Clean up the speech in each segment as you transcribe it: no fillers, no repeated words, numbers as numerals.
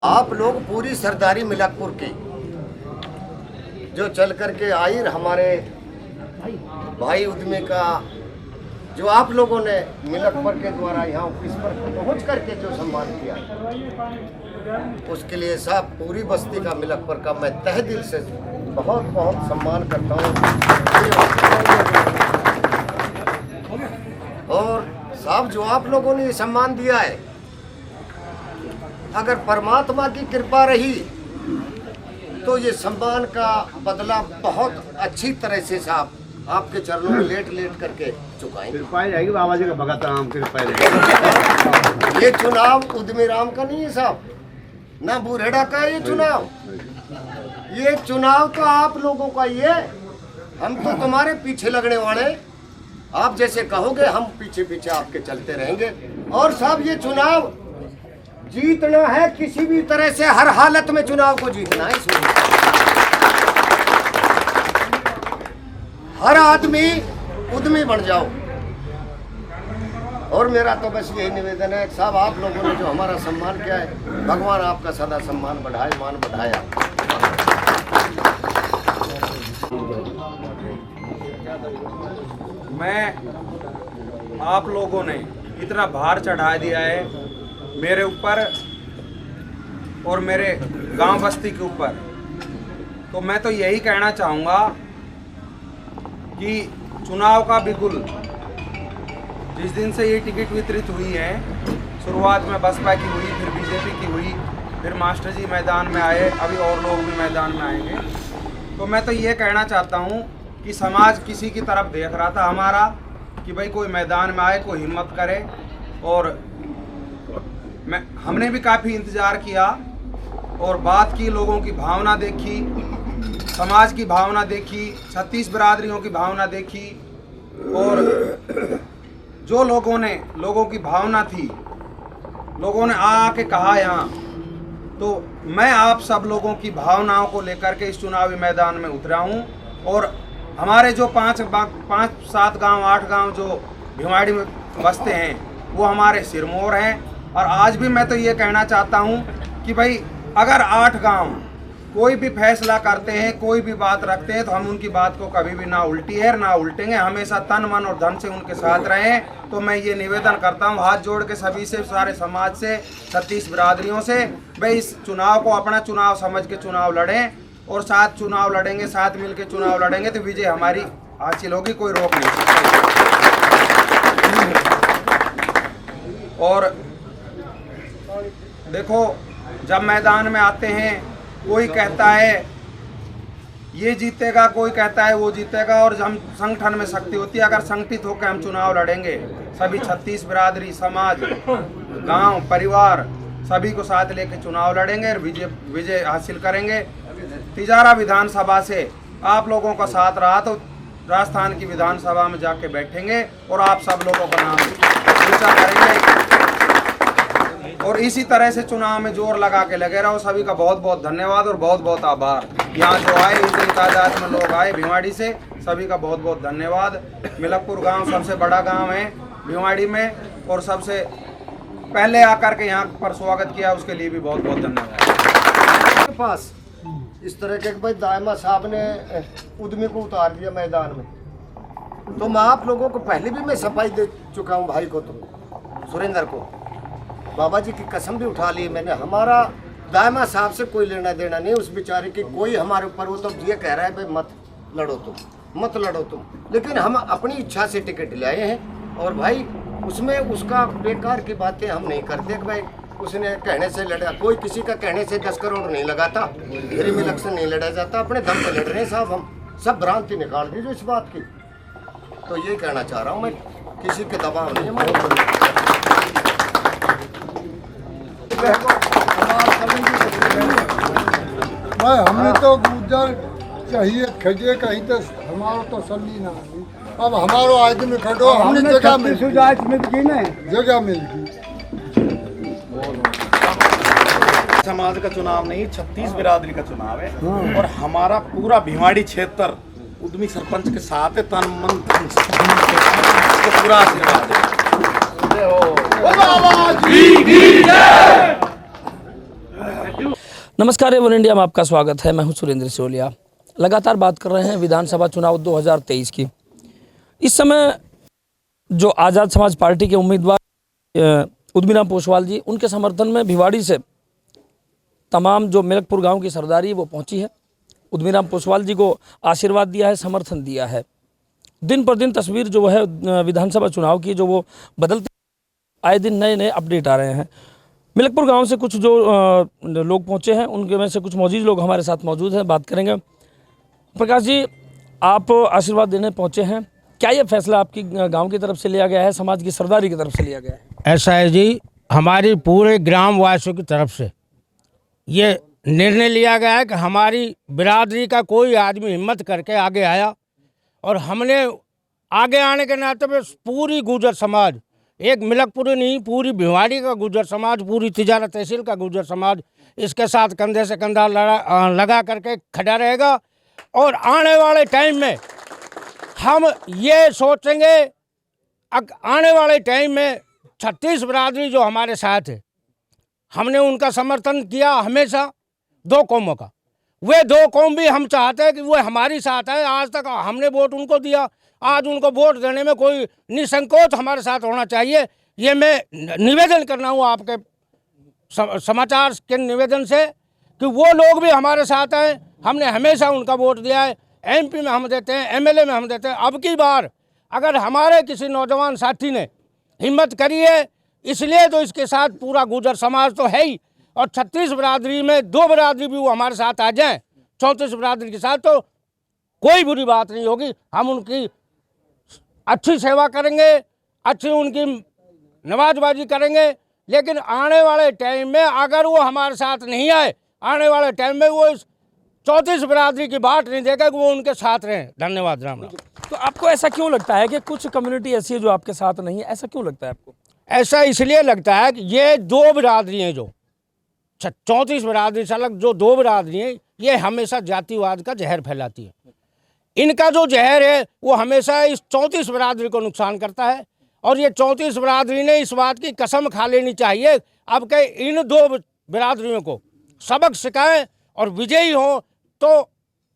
आप लोग पूरी सरदारी मिलापुर की जो चल करके आई हमारे भाई उद्यमी का जो आप लोगों ने मिलापुर के द्वारा यहाँ ऑफिस पर पहुँच करके जो सम्मान किया उसके लिए साहब पूरी बस्ती का मिलापुर का मैं तहे दिल से बहुत बहुत सम्मान करता हूँ। और साहब जो आप लोगों ने ये सम्मान दिया है, अगर परमात्मा की कृपा रही तो ये सम्मान का बदला बहुत अच्छी तरह से साहब आपके चरणों में लेट लेट करके चुकाएंगे। कृपा जाएगी बाबा जी का भगत राम कृपा। ये चुनाव उद्यमी राम का नहीं है साहब, ना बुरेड़ा का ये चुनाव। ये चुनाव तो आप लोगों का ही है। हम तो तुम्हारे पीछे लगने वाले, आप जैसे कहोगे हम पीछे पीछे आपके चलते रहेंगे। और साहब ये चुनाव जीतना है, किसी भी तरह से हर हालत में चुनाव को जीतना है। हर आदमी उद्यमी बन जाओ। और मेरा तो बस यही निवेदन है साहब, आप लोगों ने जो हमारा सम्मान किया है, भगवान आपका सदा सम्मान बढ़ाए, मान बढ़ाया। मैं आप लोगों ने इतना भार चढ़ा दिया है मेरे ऊपर और मेरे गांव बस्ती के ऊपर, तो मैं तो यही कहना चाहूँगा कि चुनाव का बिल्कुल जिस दिन से ये टिकट वितरित हुई है, शुरुआत में बसपा की हुई, फिर बीजेपी की हुई, फिर मास्टर जी मैदान में आए, अभी और लोग भी मैदान में आएंगे। तो मैं तो ये कहना चाहता हूँ कि समाज किसी की तरफ देख रहा था हमारा कि भाई कोई मैदान में आए, कोई हिम्मत करे। और हमने भी काफ़ी इंतज़ार किया और बात की, लोगों की भावना देखी, समाज की भावना देखी, 36 बिरादरियों की भावना देखी। और जो लोगों की भावना थी, लोगों ने आके कहा यहाँ, तो मैं आप सब लोगों की भावनाओं को लेकर के इस चुनावी मैदान में उतरा हूँ। और हमारे जो 5-7 गांव 8 गांव जो भिवाड़ी में बसते हैं वो हमारे सिरमौर हैं। और आज भी मैं तो ये कहना चाहता हूँ कि भाई अगर 8 गांव कोई भी फैसला करते हैं, कोई भी बात रखते हैं, तो हम उनकी बात को कभी भी ना उल्टी है ना उल्टेंगे, हमेशा तन मन और धन से उनके साथ रहें। तो मैं ये निवेदन करता हूँ हाथ जोड़ के सभी से, सारे समाज से, 36 बिरादरियों से, भाई इस चुनाव को अपना चुनाव समझ के चुनाव लड़ें। और साथ चुनाव लड़ेंगे, साथ मिल के चुनाव लड़ेंगे तो विजय हमारी हासिल होगी, कोई रोक नहीं सकता। और देखो, जब मैदान में आते हैं कोई कहता है ये जीतेगा, कोई कहता है वो जीतेगा, और हम संगठन में शक्ति होती है। अगर संगठित होकर हम चुनाव लड़ेंगे, सभी 36 बिरादरी, समाज, गांव, परिवार सभी को साथ लेकर चुनाव लड़ेंगे और विजय हासिल करेंगे। तिजारा विधानसभा से आप लोगों का साथ रहा तो राजस्थान की विधानसभा में जाके बैठेंगे और आप सब लोगों का नाम ऊंचा करेंगे। और इसी तरह से चुनाव में जोर लगा के लगे रहो। सभी का बहुत बहुत धन्यवाद और बहुत बहुत आभार। यहाँ जो आए, इतनी तादाद में लोग आए भिवाड़ी से, सभी का बहुत बहुत धन्यवाद। मिलापुर गांव सबसे बड़ा गांव है भिवाड़ी में, और सबसे पहले आकर के यहाँ पर स्वागत किया, उसके लिए भी बहुत बहुत धन्यवाद। पास इस तरह के भाई दायमा साहब ने उद्यमी को उतार दिया मैदान में, तो मैं आप लोगों को पहले भी मैं सफाई दे चुका हूँ भाई को, तो सुरेंद्र को, बाबा जी की कसम भी उठा ली मैंने। हमारा दायमा साहब से कोई लेना देना नहीं, उस बेचारे की कोई हमारे ऊपर, वो तो ये कह रहा है भाई मत लड़ो तुम, लेकिन हम अपनी इच्छा से टिकट ले आए हैं। और भाई उसमें उसका बेकार की बातें हम नहीं करते कि भाई उसने कहने से लड़ा, कोई किसी का कहने से 10 करोड़ नहीं लगाता, मेरे में इलेक्शन नहीं लड़ा जाता, अपने दम पे लड़ रहे हैं साहब हम। सब भ्रांति निकाल दीजिए इस बात की। तो ये कहना चाह रहा हूँ मैं, किसी के दबाव नहीं है। भाई हमें तो गुजर चाहिए खजे कहीं तो हमारा तो सली ना। अब हमारो आदमी खड़ो, हमने जगह मिल गई। समाज का चुनाव नहीं, 36 बिरादरी का चुनाव है। और हमारा पूरा भिवाड़ी क्षेत्र उद्यमी सरपंच के साथ है, तन मन धन से पूरा आशीर्वाद है। नमस्कार, एवन इंडिया में आपका स्वागत है। मैं हूं सुरेंद्र सिसोलिया। लगातार बात कर रहे हैं विधानसभा चुनाव 2023 की। इस समय जो आज़ाद समाज पार्टी के उम्मीदवार उद्यमीराम पोसवाल जी, उनके समर्थन में भिवाड़ी से तमाम जो मेलकपुर गांव की सरदारी वो पहुंची है। उद्यमीराम पोसवाल जी को आशीर्वाद दिया है, समर्थन दिया है। दिन पर दिन तस्वीर जो है विधानसभा चुनाव की जो वो बदलती, आए दिन नए नए अपडेट आ रहे हैं। मेलकपुर गांव से कुछ जो लोग पहुंचे हैं, उनके में से कुछ मौजूद लोग हमारे साथ मौजूद हैं, बात करेंगे। प्रकाश जी, आप आशीर्वाद देने पहुंचे हैं, क्या ये फैसला आपकी गांव की तरफ से लिया गया है, समाज की सरदारी की तरफ से लिया गया है? ऐसा है जी, हमारी पूरे ग्रामवासियों की तरफ से ये निर्णय लिया गया है कि हमारी बिरादरी का कोई आदमी हिम्मत करके आगे आया और हमने आगे आने के नाते पे पूरी गुर्जर समाज, एक मिलकपुर नहीं, पूरी भिवाड़ी का गुर्जर समाज, पूरी तिजारत तहसील का गुर्जर समाज इसके साथ कंधे से कंधा लगा करके खड़ा रहेगा। और आने वाले टाइम में हम ये सोचेंगे, आने वाले टाइम में 36 बिरादरी जो हमारे साथ है, हमने उनका समर्थन किया हमेशा, दो कौमों का। वे दो कौम भी हम चाहते हैं कि वो हमारी साथ है। आज तक हमने वोट उनको दिया, आज उनको वोट देने में कोई निसंकोच हमारे साथ होना चाहिए। ये मैं निवेदन करना हूँ आपके समाचार के निवेदन से कि वो लोग भी हमारे साथ हैं। हमने हमेशा उनका वोट दिया है। MP में हम देते हैं, MLA में हम देते हैं। अब की बार अगर हमारे किसी नौजवान साथी ने हिम्मत करी है, इसलिए तो इसके साथ पूरा गुर्जर समाज तो है ही, और 36 बिरादरी में 2 बिरादरी भी वो हमारे साथ आ जाएं, 34 बिरादरी के साथ, तो कोई बुरी बात नहीं होगी। हम उनकी अच्छी सेवा करेंगे, अच्छी उनकी नवाजबाजी करेंगे। लेकिन आने वाले टाइम में अगर वो हमारे साथ नहीं आए, आने वाले टाइम में वो इस 34 बिरादरी की बात नहीं देगा कि वो उनके साथ रहें। धन्यवाद। राम राम। तो आपको ऐसा क्यों लगता है कि कुछ कम्युनिटी ऐसी है जो आपके साथ नहीं है? ऐसा क्यों लगता है आपको? ऐसा इसलिए लगता है कि ये 2 बिरादरी हैं, जो 34 बिरादरी से अलग जो 2 बिरादरी हैं, ये हमेशा जातिवाद का जहर फैलाती है। इनका जो जहर है वो हमेशा इस 34 बिरादरी को नुकसान करता है। और ये 34 बिरादरी ने इस बात की कसम खा लेनी चाहिए अब के इन 2 बिरादरियों को सबक सिखाएं और विजयी हो, तो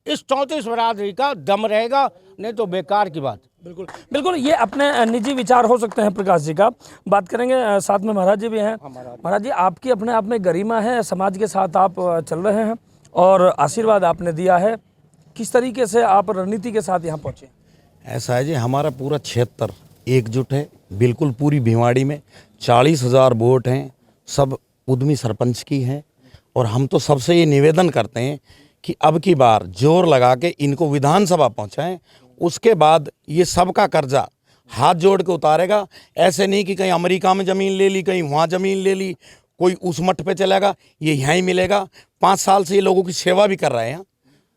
इस 34 बिरादरी का दम रहेगा, नहीं तो बेकार की बात। बिल्कुल बिल्कुल, ये अपने निजी विचार हो सकते हैं प्रकाश जी का। बात करेंगे, साथ में महाराज जी भी हैं। महाराज जी, आपकी अपने आप में गरिमा है, समाज के साथ आप चल रहे हैं और आशीर्वाद आपने दिया है। किस तरीके से आप रणनीति के साथ यहाँ पहुँचे? ऐसा है जी, हमारा पूरा क्षेत्र एकजुट है, बिल्कुल पूरी भिवाड़ी में 40,000 वोट हैं, सब उद्यमी सरपंच की हैं। और हम तो सबसे ये निवेदन करते हैं कि अब की बार जोर लगा के इनको विधानसभा पहुंचाएं, उसके बाद ये सबका कर्जा हाथ जोड़ के उतारेगा। ऐसे नहीं कि कहीं अमेरिका में ज़मीन ले ली, कहीं वहाँ ज़मीन ले ली, कोई उस मठ पे चलेगा, ये यहाँ ही मिलेगा। 5 साल से ये लोगों की सेवा भी कर रहे हैं,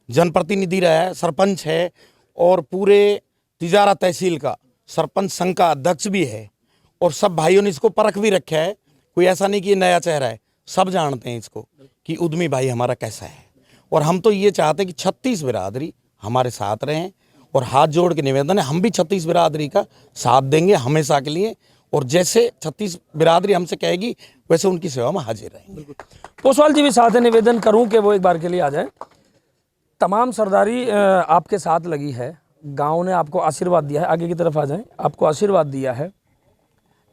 जनप्रतिनिधि रहा है, सरपंच है, और पूरे तिजारत तहसील का सरपंच संघ का अध्यक्ष भी है। और सब भाइयों ने इसको परख भी रखा है, कोई ऐसा नहीं कि ये नया चेहरा है, सब जानते हैं इसको कि उद्यमी भाई हमारा कैसा है। और हम तो ये चाहते हैं कि 36 बिरादरी हमारे साथ रहें, और हाथ जोड़ के निवेदन है, हम भी 36 बिरादरी का साथ देंगे हमेशा के लिए। और जैसे 36 बिरादरी हमसे कहेगी, वैसे उनकी सेवा में हाजिर रहेंगे। पोसवाल जी भी साथ है, निवेदन करूं कि वो एक बार के लिए आ जाए। तमाम सरदारी आपके साथ लगी है, गांव ने आपको आशीर्वाद दिया है, आगे की तरफ आ जाएं, आपको आशीर्वाद दिया है।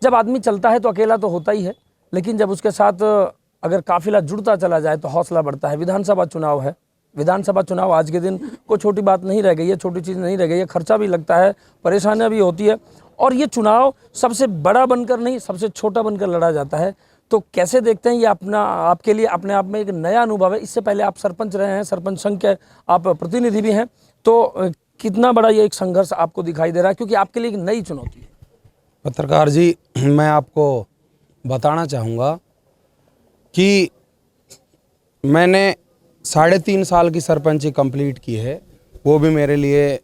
जब आदमी चलता है तो अकेला तो होता ही है, लेकिन जब उसके साथ अगर काफिला जुड़ता चला जाए तो हौसला बढ़ता है। विधानसभा चुनाव है, विधानसभा चुनाव आज के दिन कोई छोटी बात नहीं रह गई है, छोटी चीज़ नहीं रह गई है। खर्चा भी लगता है, परेशानियां भी होती है, और ये चुनाव सबसे बड़ा बनकर नहीं, सबसे छोटा बनकर लड़ा जाता है। तो कैसे देखते हैं ये आपके लिए अपने आप में एक नया अनुभव है? इससे पहले आप सरपंच रहे हैं, सरपंच संघ के आप प्रतिनिधि भी हैं, तो कितना बड़ा ये एक संघर्ष आपको दिखाई दे रहा है, क्योंकि आपके लिए एक नई चुनौती है? पत्रकार जी, मैं आपको बताना चाहूँगा कि मैंने 3.5 साल की सरपंची कंप्लीट की है। वो भी मेरे लिए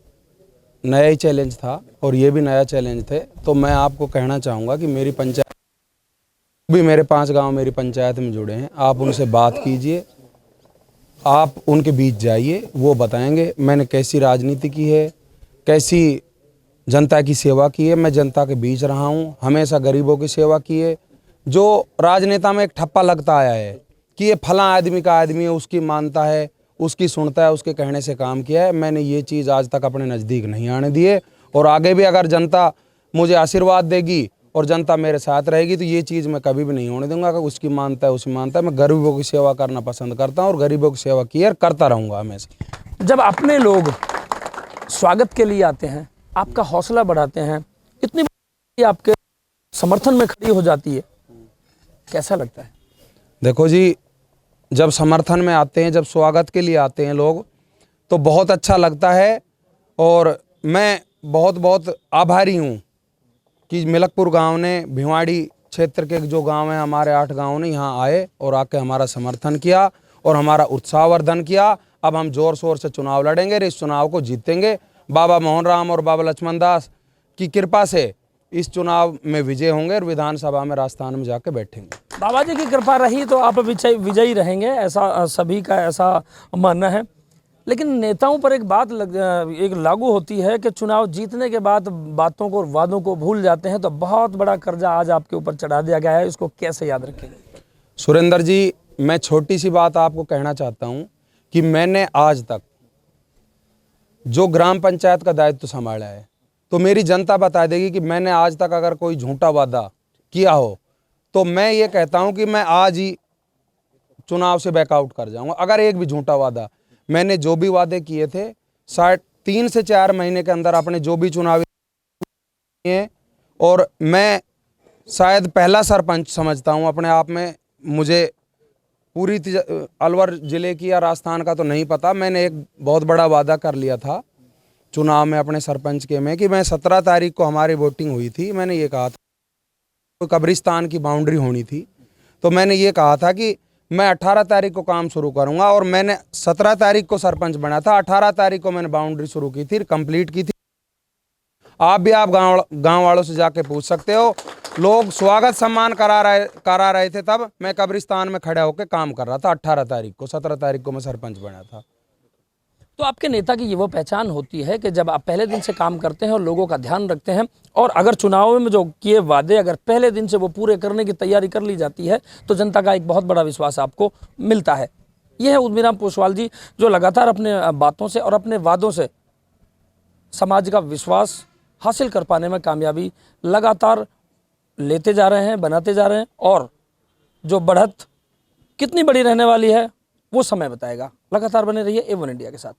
नया ही चैलेंज था और ये भी नया चैलेंज थे। तो मैं आपको कहना चाहूँगा कि मेरी पंचायत भी, मेरे 5 गांव मेरी पंचायत में जुड़े हैं, आप उनसे बात कीजिए, आप उनके बीच जाइए, वो बताएंगे मैंने कैसी राजनीति की है, कैसी जनता की सेवा की है। मैं जनता के बीच रहा हूँ, हमेशा गरीबों की सेवा की है। जो राजनेता में एक ठप्पा लगता आया है कि ये फला आदमी का आदमी है, उसकी मानता है, उसकी सुनता है, उसके कहने से काम किया है। मैंने ये चीज़ आज तक अपने नज़दीक नहीं आने दिए, और आगे भी अगर जनता मुझे आशीर्वाद देगी और जनता मेरे साथ रहेगी तो ये चीज़ मैं कभी भी नहीं होने दूंगा। अगर उसकी मानता है, उसकी मानता है। मैं गरीबों की सेवा करना पसंद करता हूँ और गरीबों की सेवा की और करता रहूँगा हमेशा। जब अपने लोग स्वागत के लिए आते हैं, आपका हौसला बढ़ाते हैं, इतनी बड़ी आपके समर्थन में खड़ी हो जाती है, कैसा लगता है? देखो जी, जब समर्थन में आते हैं, जब स्वागत के लिए आते हैं लोग, तो बहुत अच्छा लगता है। और मैं बहुत बहुत आभारी हूँ कि मिलकपुर गांव ने, भिवाड़ी क्षेत्र के जो गांव हैं हमारे 8 गांव ने यहाँ आए और आके हमारा समर्थन किया और हमारा उत्साहवर्धन किया। अब हम जोर शोर से चुनाव लड़ेंगे और इस चुनाव को जीतेंगे। बाबा मोहन राम और बाबा लक्ष्मण दास की कृपा से इस चुनाव में विजय होंगे और विधानसभा में राजस्थान में जाके बैठेंगे। बाबा जी की कृपा रही तो आप विजयी रहेंगे, ऐसा सभी का ऐसा मानना है। लेकिन नेताओं पर एक बात एक लागू होती है कि चुनाव जीतने के बाद बातों को और वादों को भूल जाते हैं। तो बहुत बड़ा कर्जा आज आपके ऊपर चढ़ा दिया गया है, इसको कैसे याद रखेंगे? सुरेंद्र जी, मैं छोटी सी बात आपको कहना चाहता हूं कि मैंने आज तक जो ग्राम पंचायत का दायित्व संभाला है, तो मेरी जनता बता देगी कि मैंने आज तक अगर कोई झूठा वादा किया हो तो मैं ये कहता हूं कि मैं आज ही चुनाव से बैकआउट कर जाऊंगा। अगर एक भी झूठा वादा, मैंने जो भी वादे किए थे 3 से 4 महीने के अंदर अपने जो भी चुनावी हैं, और मैं शायद पहला सरपंच समझता हूं अपने आप में। मुझे पूरी अलवर जिले की या राजस्थान का तो नहीं पता। मैंने एक बहुत बड़ा वादा कर लिया था चुनाव में अपने सरपंच के में कि मैं 17 तारीख को हमारी वोटिंग हुई थी। मैंने ये कहा था कब्रिस्तान की बाउंड्री होनी थी, तो मैंने ये कहा था कि मैं 18 तारीख को काम शुरू करूंगा। और मैंने 17 तारीख को सरपंच बना था, 18 तारीख को मैंने बाउंड्री शुरू की थी, कंप्लीट की थी। आप भी आप गांव वालों से जाके पूछ सकते हो। लोग स्वागत सम्मान करा रहे थे, तब मैं कब्रिस्तान में खड़ा होकर काम कर रहा था 18 तारीख को। 17 तारीख को मैं सरपंच बना था। तो आपके नेता की ये वो पहचान होती है कि जब आप पहले दिन से काम करते हैं और लोगों का ध्यान रखते हैं, और अगर चुनाव में जो किए वादे अगर पहले दिन से वो पूरे करने की तैयारी कर ली जाती है तो जनता का एक बहुत बड़ा विश्वास आपको मिलता है। ये है उर्मिराम पोसवाल जी, जो लगातार अपने बातों से और अपने वादों से समाज का विश्वास हासिल कर पाने में कामयाबी लगातार लेते जा रहे हैं, बनाते जा रहे हैं। और जो बढ़त कितनी बड़ी रहने वाली है वो समय बताएगा। लगातार बने रहिए A1 इंडिया के साथ।